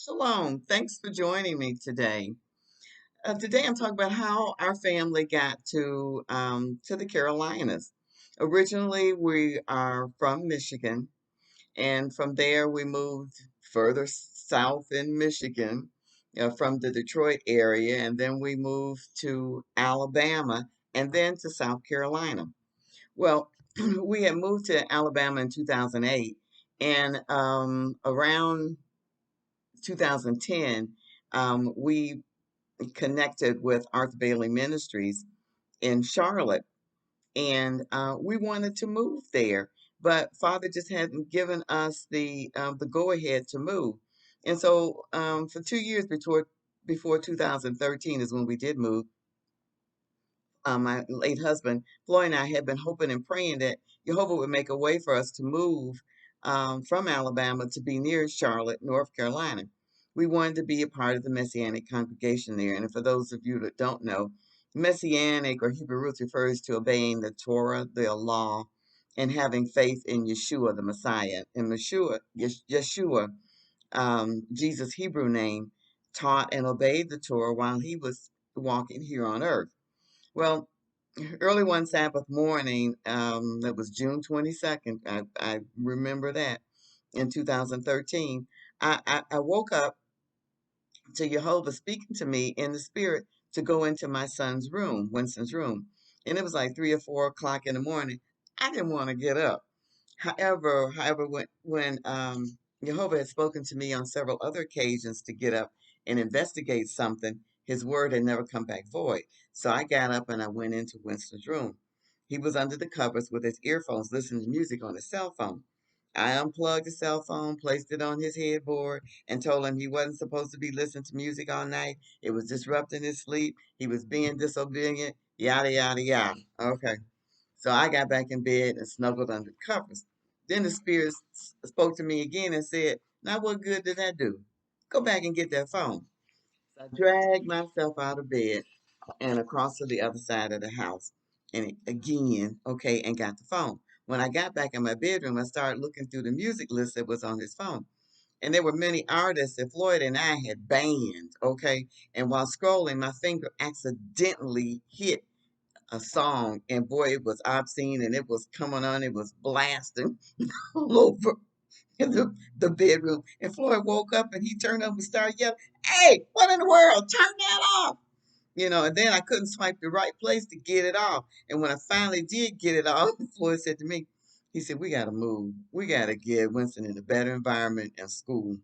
Shalom. Thanks for joining me today. Today I'm talking about how our family got to the Carolinas. Originally, we are from Michigan, and from there we moved further south in Michigan, from the Detroit area, and then we moved to Alabama, and then to South Carolina. Well, we had moved to Alabama in 2008, and around 2010, we connected with Arthur Bailey Ministries in Charlotte, and we wanted to move there, but Father just hadn't given us the go ahead to move, and so for 2 years before 2013 is when we did move. My late husband, Floyd, and I had been hoping and praying that Jehovah would make a way for us to move from Alabama to be near Charlotte, North Carolina. We wanted to be a part of the Messianic congregation there. And for those of you that don't know, Messianic or Hebrew roots refers to obeying the Torah, the law, and having faith in Yeshua, the Messiah. And Yeshua, Jesus' Hebrew name, taught and obeyed the Torah while he was walking here on earth. Well, early one Sabbath morning, that was June 22nd, I remember that, in 2013, I woke up to Jehovah speaking to me in the spirit to go into my son's room, Winston's room. And it was like 3 or 4 o'clock in the morning. I didn't want to get up. However, when Jehovah had spoken to me on several other occasions to get up and investigate something, his word had never come back void. So I got up and I went into Winston's room. He was under the covers with his earphones listening to music on his cell phone. I unplugged the cell phone, placed it on his headboard, and told him he wasn't supposed to be listening to music all night. It was disrupting his sleep. He was being disobedient, yada, yada, yada. Okay. So I got back in bed and snuggled under the covers. Then the spirit spoke to me again and said, "Now, what good did that do? Go back and get that phone." So I dragged myself out of bed and across to the other side of the house. And again, okay, and got the phone. When I got back in my bedroom, I started looking through the music list that was on his phone. And there were many artists that Floyd and I had banned, okay? And while scrolling, my finger accidentally hit a song, and boy, it was obscene and it was coming on, it was blasting all over in the bedroom. And Floyd woke up and he turned up and started yelling, "Hey, what in the world? Turn that off!" And then I couldn't swipe the right place to get it off. And when I finally did get it off, Floyd said to me, he said, "We got to move. We got to get Winston in a better environment in school."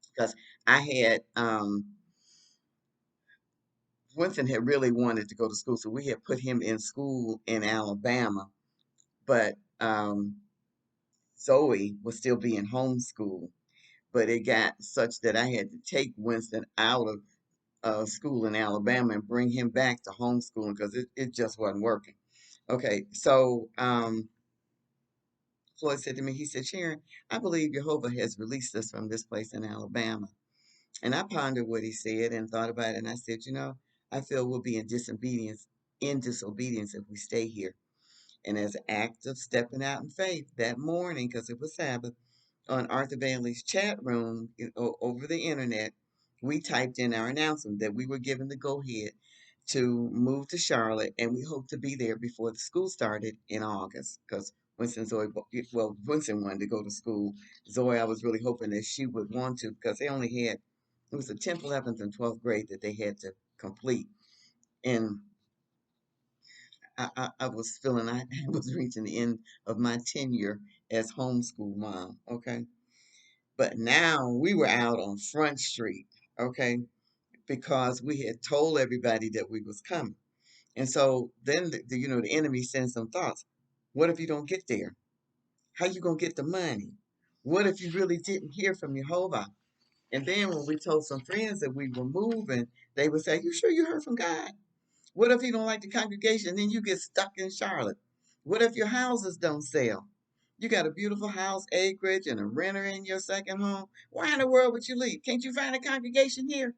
Because I had, Winston had really wanted to go to school. So we had put him in school in Alabama. But Zoe was still being homeschooled. But it got such that I had to take Winston out of school in Alabama and bring him back to homeschooling because it just wasn't working. Okay, so Floyd said to me, he said, "Sharon, I believe Jehovah has released us from this place in Alabama." And I pondered what he said and thought about it, and I said, I feel we'll be in disobedience if we stay here. And as an act of stepping out in faith that morning, because it was Sabbath, on Arthur Bailey's chat room over the internet, we typed in our announcement that we were given the go ahead to move to Charlotte, and we hope to be there before the school started in August. Because Winston wanted to go to school. Zoe, I was really hoping that she would want to because they only had it was the 10th, 11th, and 12th grade that they had to complete, and I was feeling I was reaching the end of my tenure as homeschool mom. Okay. But now we were out on Front Street, okay, because we had told everybody that we was coming. And so then the enemy sends some thoughts. What if you don't get there? How you gonna get the money? What if you really didn't hear from Jehovah? And then when we told some friends that we were moving, they would say, "You sure you heard from God? What if you don't like the congregation? Then you get stuck in Charlotte. What if your houses don't sell? You got a beautiful house, acreage, and a renter in your second home. Why in the world would you leave? Can't you find a congregation here?"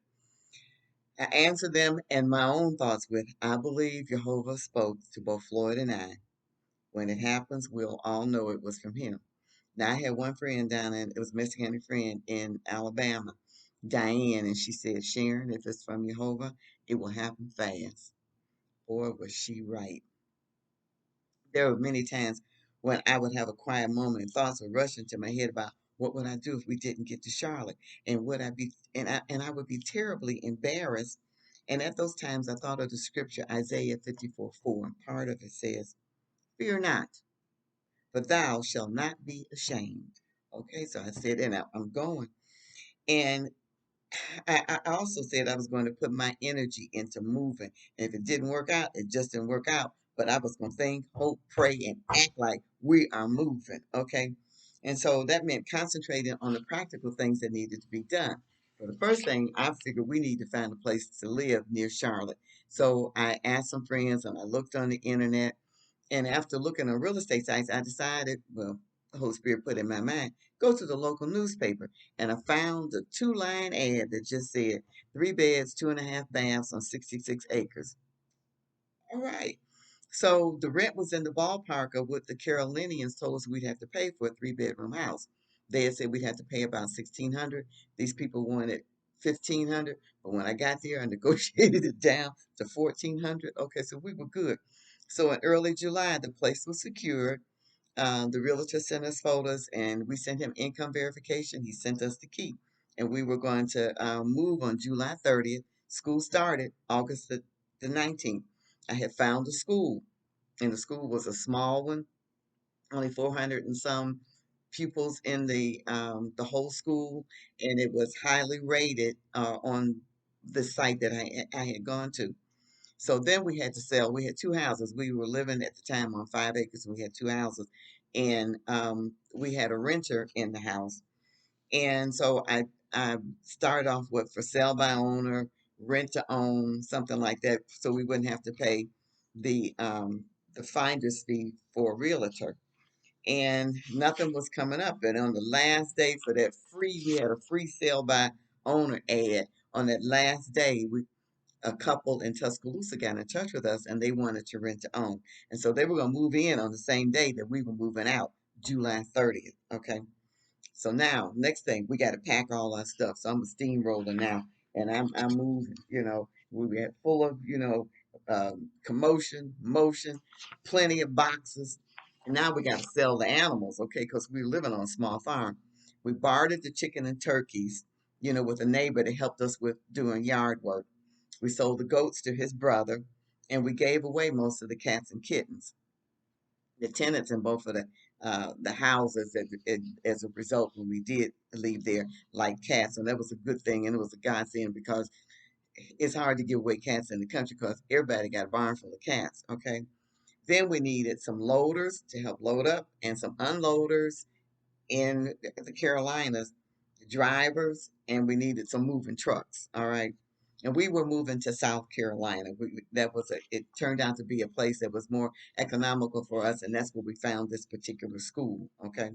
I answered them and my own thoughts with, "I believe Jehovah spoke to both Floyd and I. When it happens, we'll all know it was from him." Now I had one friend down in, it was a Mexican friend in Alabama, Diane, and she said, Sharon, if it's from Jehovah, it will happen fast. Boy, was she right. There were many times when I would have a quiet moment and thoughts would rush into my head about what would I do if we didn't get to Charlotte, and would I be and I would be terribly embarrassed. And at those times I thought of the scripture Isaiah 54:4, and part of it says, Fear not, for thou shalt not be ashamed. Okay, so I said, and I'm going. And I also said I was going to put my energy into moving. And if it didn't work out, it just didn't work out. But I was going to think, hope, pray, and act like we are moving. Okay. And so that meant concentrating on the practical things that needed to be done. For the first thing, I figured we need to find a place to live near Charlotte. So I asked some friends and I looked on the internet, and after looking on real estate sites, I decided, well, the Holy Spirit put in my mind, go to the local newspaper. And I found a two-line ad that just said 3 beds, 2.5 baths on 66 acres. All right. So the rent was in the ballpark of what the Carolinians told us we'd have to pay for a three-bedroom house. They had said we'd have to pay about 1,600. These people wanted 1,500, but when I got there, I negotiated it down to 1,400. Okay, so we were good. So in early July, the place was secured. The realtor sent us photos, and we sent him income verification. He sent us the key, and we were going to move on July 30th. School started August the 19th. I had found a school, and the school was a small one, only 400 and some pupils in the whole school, and it was highly rated on the site that I had gone to. So then we had to sell. We had two houses. We were living at the time on 5 acres. We had two houses, and we had a renter in the house. And so I started off with for sale by owner, rent to own, something like that, so we wouldn't have to pay the finder's fee for a realtor. And nothing was coming up. And on the last day for that free, we had a free sale by owner ad. On that last day, a couple in Tuscaloosa got in touch with us and they wanted to rent to own. And so they were going to move in on the same day that we were moving out, July 30th. Okay. So now, next thing, we got to pack all our stuff. So I'm a steamroller now, and I'm moving. We had full of commotion, motion, plenty of boxes. And now we got to sell the animals, okay? Because we were living on a small farm. We bartered the chicken and turkeys, with a neighbor that helped us with doing yard work. We sold the goats to his brother, and we gave away most of the cats and kittens. The tenants in both of the houses as a result when we did leave there like cats, and that was a good thing, and it was a godsend because it's hard to give away cats in the country because everybody got a barn full of cats. Okay, then we needed some loaders to help load up and some unloaders in the Carolinas, drivers, and we needed some moving trucks. All right. And we were moving to South Carolina. It turned out to be a place that was more economical for us, and that's where we found this particular school. Okay.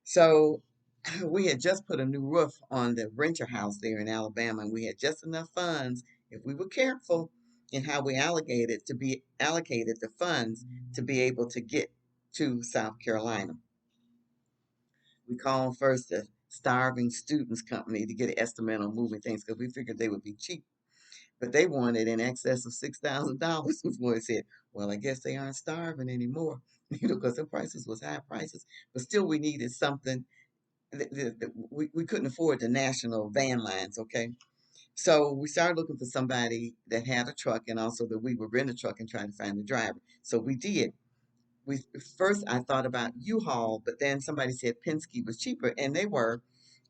So we had just put a new roof on the renter house there in Alabama, and we had just enough funds, if we were careful in how we allocated the funds to be able to get to South Carolina. We called first the Starving Students Company to get an estimate on moving things because we figured they would be cheap. But they wanted in excess of $6,000 before it said, well, I guess they aren't starving anymore, because the prices was high prices. But still, we needed something. We couldn't afford the national van lines, okay? So we started looking for somebody that had a truck and also that we would rent a truck and try to find a driver. So we did. We first I thought about U-Haul, but then somebody said Penske was cheaper, and they were,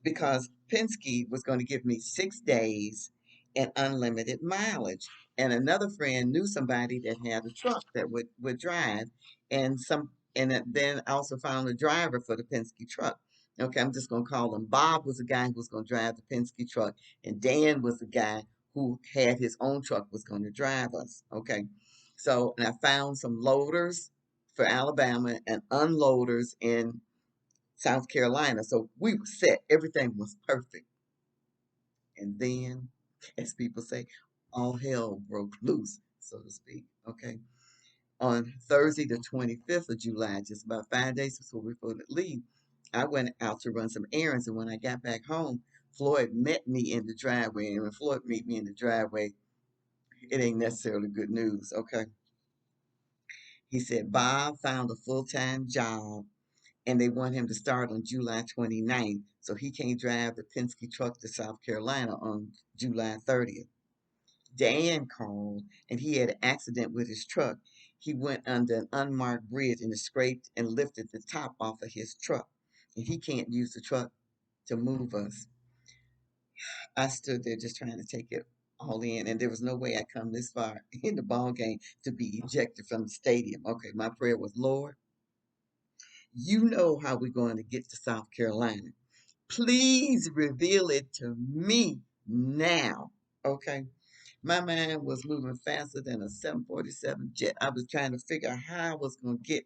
because Penske was going to give me 6 days and unlimited mileage. And another friend knew somebody that had a truck that would drive, then I also found a driver for the Penske truck. Okay, I'm just gonna call him Bob. Was the guy who was gonna drive the Penske truck, and Dan was the guy who had his own truck was going to drive us. Okay, so and I found some loaders for Alabama and unloaders in South Carolina. So we were set. Everything was perfect. And then, as people say, all hell broke loose, so to speak. Okay. On Thursday, the 25th of July, just about 5 days before we were going to leave, I went out to run some errands. And when I got back home, Floyd met me in the driveway. And when Floyd met me in the driveway, it ain't necessarily good news, okay? He said, Bob found a full time job and they want him to start on July 29th. So he can't drive the Penske truck to South Carolina on July 30th. Dan called and he had an accident with his truck. He went under an unmarked bridge and it scraped and lifted the top off of his truck. And he can't use the truck to move us. I stood there just trying to take it all in, and there was no way I come this far in the ball game to be ejected from the stadium. Okay, my prayer was, Lord, you know how we're going to get to South Carolina. Please reveal it to me now. Okay. My mind was moving faster than a 747 jet. I was trying to figure out how I was going to get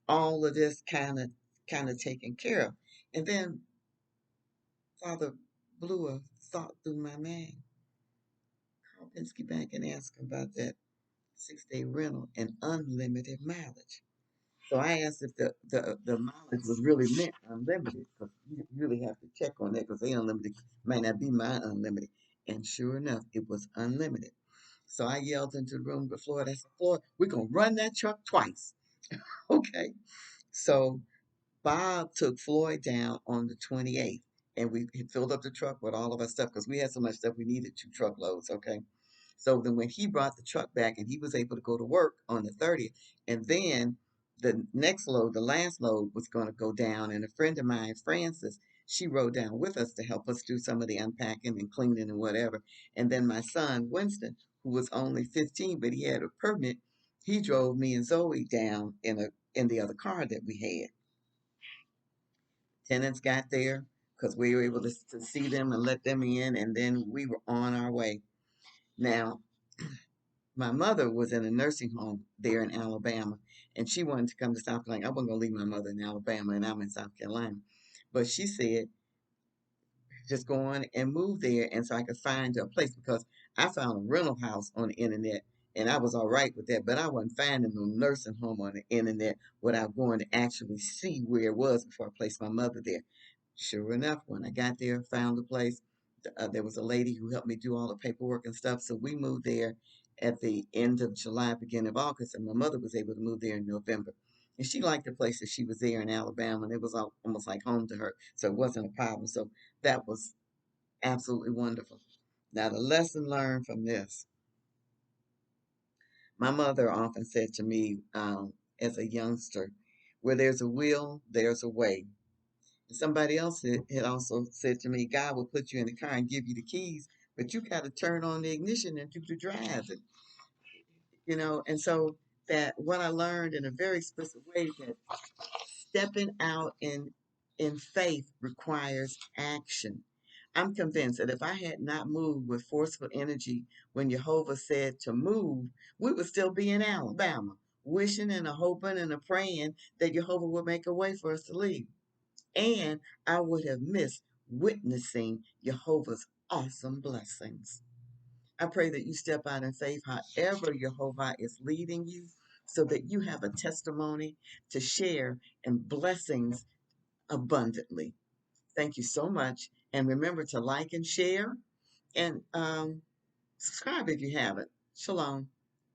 all of this kind of taken care of. And then Father blew a thought through my mind. Call Penske Bank and ask them about that 6 day rental and unlimited mileage. So I asked if the mileage was really meant unlimited because you really have to check on that because they unlimited might not be my unlimited. And sure enough, it was unlimited. So I yelled into the room to Floyd. I said, Floyd, we're gonna run that truck twice. Okay. So Bob took Floyd down on the 28th and we he filled up the truck with all of our stuff because we had so much stuff we needed 2 truckloads. Okay. So then when he brought the truck back and he was able to go to work on the 30th, and then the next load, the last load was going to go down. And a friend of mine, Frances, she rode down with us to help us do some of the unpacking and cleaning and whatever. And then my son, Winston, who was only 15, but he had a permit, he drove me and Zoe down in the other car that we had. Tenants got there because we were able to see them and let them in, and then we were on our way. Now, my mother was in a nursing home there in Alabama, and she wanted to come to South Carolina. I wasn't gonna leave my mother in Alabama, and I'm in South Carolina. But she said, just go on and move there, and so I could find a place because I found a rental house on the internet, and I was all right with that. But I wasn't finding no nursing home on the internet without going to actually see where it was before I placed my mother there. Sure enough, when I got there, found the place, there was a lady who helped me do all the paperwork and stuff. So we moved there at the end of July, beginning of August, and my mother was able to move there in November. And she liked the place that she was there in Alabama, and it was almost like home to her. So it wasn't a problem. So that was absolutely wonderful. Now, the lesson learned from this, my mother often said to me as a youngster, where there's a will, there's a way. Somebody else had also said to me, God will put you in the car and give you the keys, but you got to turn on the ignition and do the driving, And so that what I learned in a very explicit way that stepping out in faith requires action. I'm convinced that if I had not moved with forceful energy when Jehovah said to move, we would still be in Alabama, wishing and a hoping and a praying that Jehovah would make a way for us to leave. And I would have missed witnessing Jehovah's awesome blessings. I pray that you step out in faith however Jehovah is leading you so that you have a testimony to share and blessings abundantly. Thank you so much. And remember to like and share and subscribe if you haven't. Shalom.